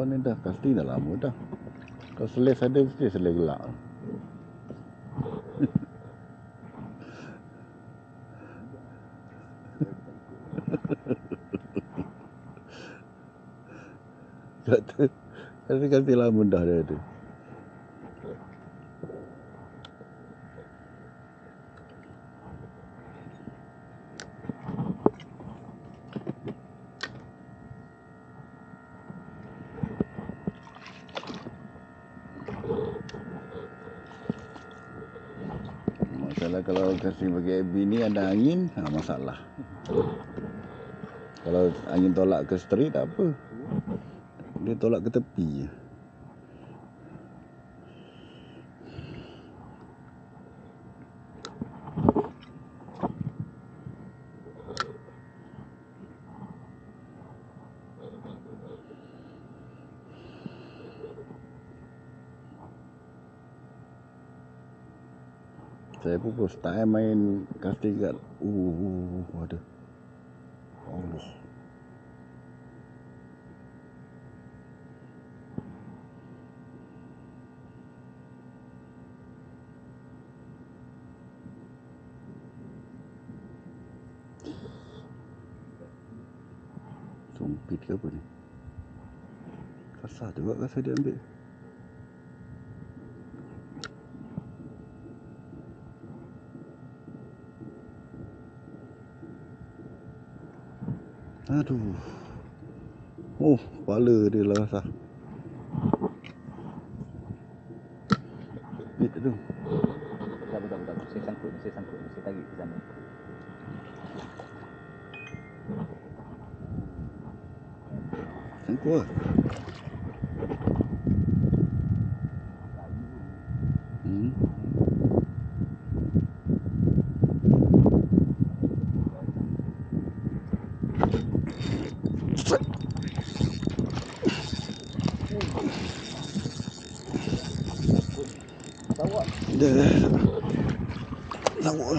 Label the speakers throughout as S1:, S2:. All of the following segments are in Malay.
S1: Kau ni dah pasti dah lama dah. Kau seles ada mesti seles gelak. Kata kasi lama dah dia tu. Masalah kalau kasih bagi AB ni ada angin, masalah. Kalau angin tolak ke straight tak apa. Dia tolak ke tepi je. Saya pun first time main casting kat ada. Allah. Sumpit ke apa ni? Kasar juga kasar dia ambil. Aduh. Oh, kepala dia lah kasar. Bit tu.
S2: Tak. Saya sangkut. Saya tarik ke sana.
S1: Sangkut lah. Lawak.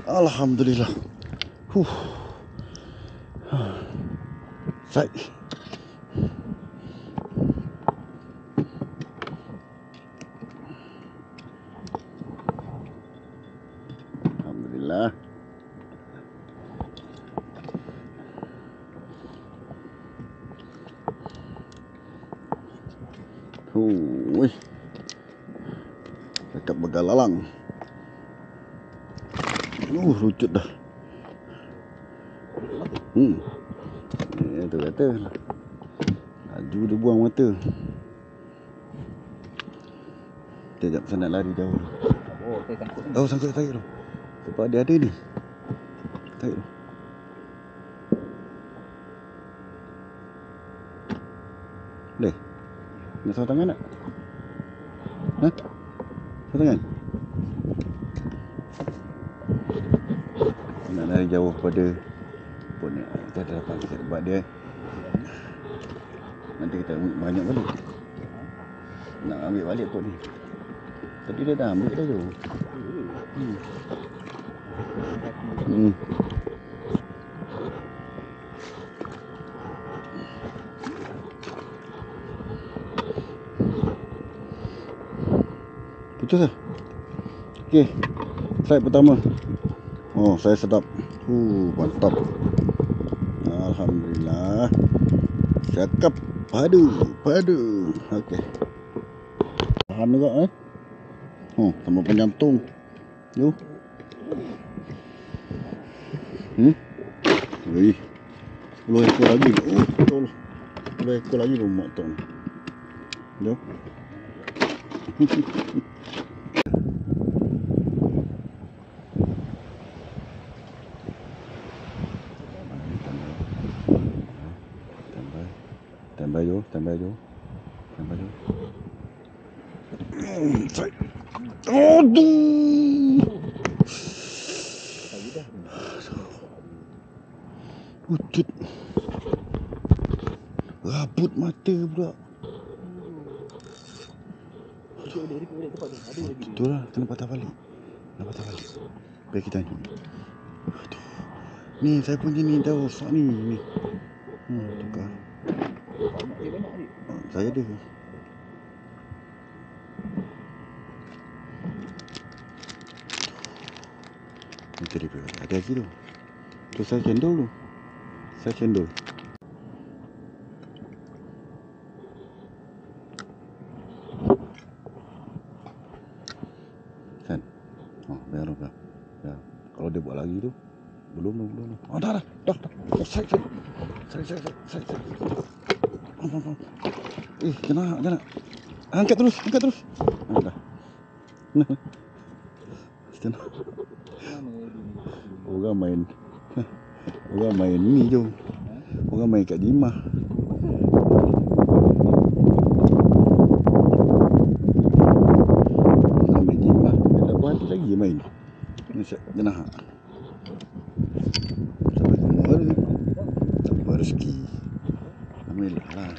S1: Alhamdulillah. Sai. Alhamdulillah. Wih. Dekat Begalalang. Lucut dah. Itu kata laju dia buang mata. Sekejap saya nak lari jauh.
S2: Oh, saya sangkut.
S1: Oh, sangkut tarik tu. Sebab dia ada ni. Tarik tu. Boleh? Nak salah tangan tak? Ha? Salah tangan? Nak lari jauh pada pun ni. Kita ada dapat sikit buat dia. Nanti kita ambil banyak balik. Nak ambil balik pot ni. Tadi dia dah ambil dah tu. Putus lah. Okey. Slide pertama. Oh, saya sedap. Mantap. Alhamdulillah. Cakap padu. Okey. Tahan juga sama penyantung. Yo. Wih. 10 ekor lagi. Oh, betul. 10 ekor lagi pun motong. Yo. Tambah jo. Aduh. Pucut. Rabut mata pula. Betul lah, kena patah balik. Biar kita ni. Aduh. Ni saya punya ni dah rosak ni. Tukar. Saya ada. Nanti dia pergi. Ada lagi tu. Tu saya cendol tu. Saya cendol. Kan? Oh, biar apa? Ya. Kalau dia buat lagi tu, belum. Oh, dah. Saya. Jangan. Angkat terus. Dah. Jangan. Orang main ni je. Orang main kat Jimah. Orang main Jimah. Dia tak berhenti lagi main. Jangan. Sampai rezeki. Alhamdulillah lah.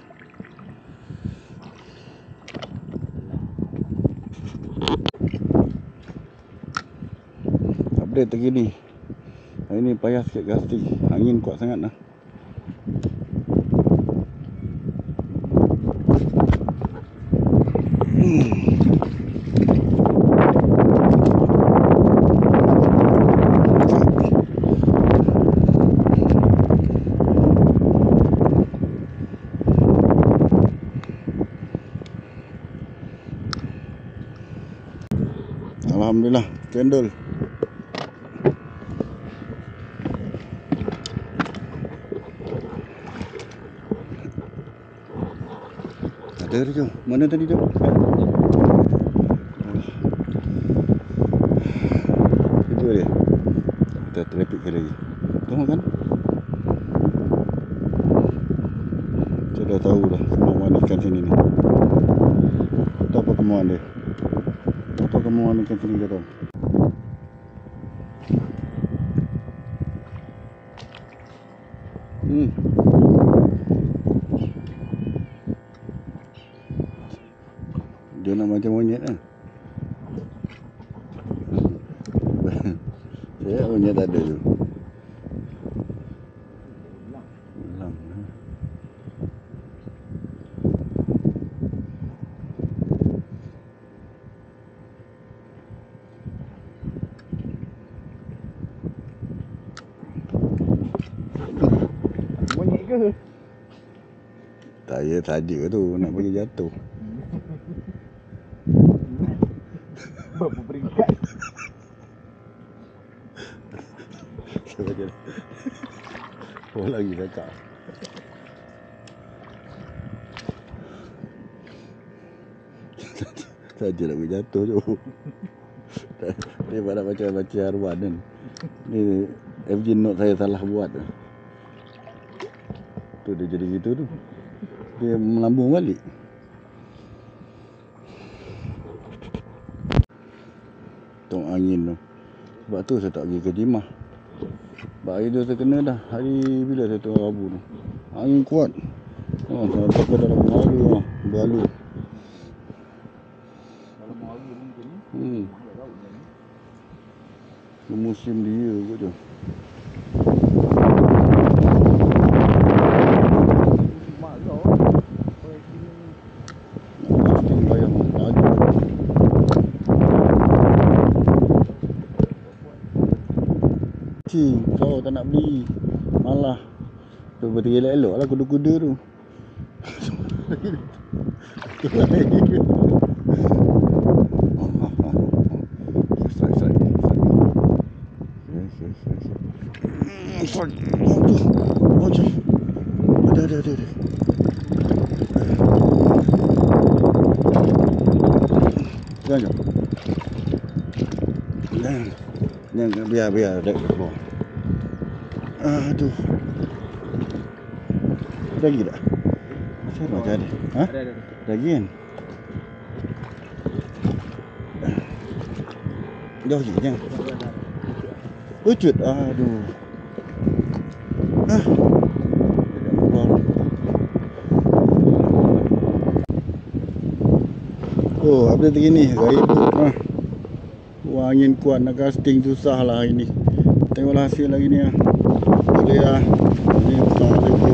S1: Update terkini. Hari ni payah sikit casting. Angin kuat sangat lah. Alhamdulillah, cendol. Ada dia tu. Mana tadi tu? Itu dia. Kita traffic ke lagi. Tengok kan? Saya dah tahu dah kemauan ikan sini ni. Tahu apa kemauan dia? Apa kemauan ikan sini dia tahu? Dia nak macam monyet lah. Saya monyet tak ada tu. Hilang.
S2: Monyet ke?
S1: Saya saja tu nak bagi jatuh.
S2: Berapa peringkat?
S1: Saya je. Oh lagi cakap. Saja nak bagi jatuh tu. Dia pada baca arwah kan. Ni FG note saya salah buat. Tu dia jadi gitu tu. Dia melambung balik. Tong angin tu. Sebab tu saya tak pergi ke Jimah. Sebab hari tu saya kena dah. Hari bila saya tengok Rabu tu. Angin kuat. Oh, saya sampai dalam hari lah. Berlalu.
S2: Dalam hari mungkin ni.
S1: Musim dia kot tu.
S2: Mak kau.
S1: Casting bayang laju. Kau tak nak beli. Malah. Tu betul elok-elok lah kuda-kuda tu. Ada. Jangan biar dek keluar. Aduh. Lagi tak? Macam macam ada. Ha?
S2: Ada.
S1: Lagi kan? Jauh sikit jangan. Ucut. Aduh. Oh, update terkini. Ribut. Angin kuat nak casting susah lah hari ni. Tengoklah hasil lagi ni lah. Boleh lah. Ni besar lagi.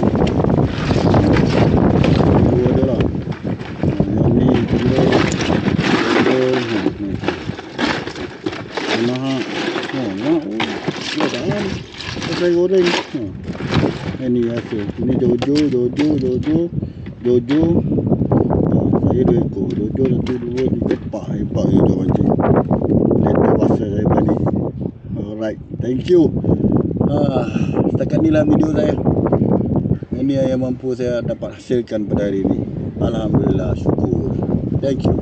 S1: Dua je lah. saya goreng. Ini hasil. Ini Jojo. Saya 2 ekor. Jojo 1, 2, 3, 4. Hebat je dah mancing. Lepas pasal saya balik. Alright, thank you. Setakat ni lah video saya. Ini yang mampu saya dapat hasilkan pada hari ini. Alhamdulillah, syukur. Thank you.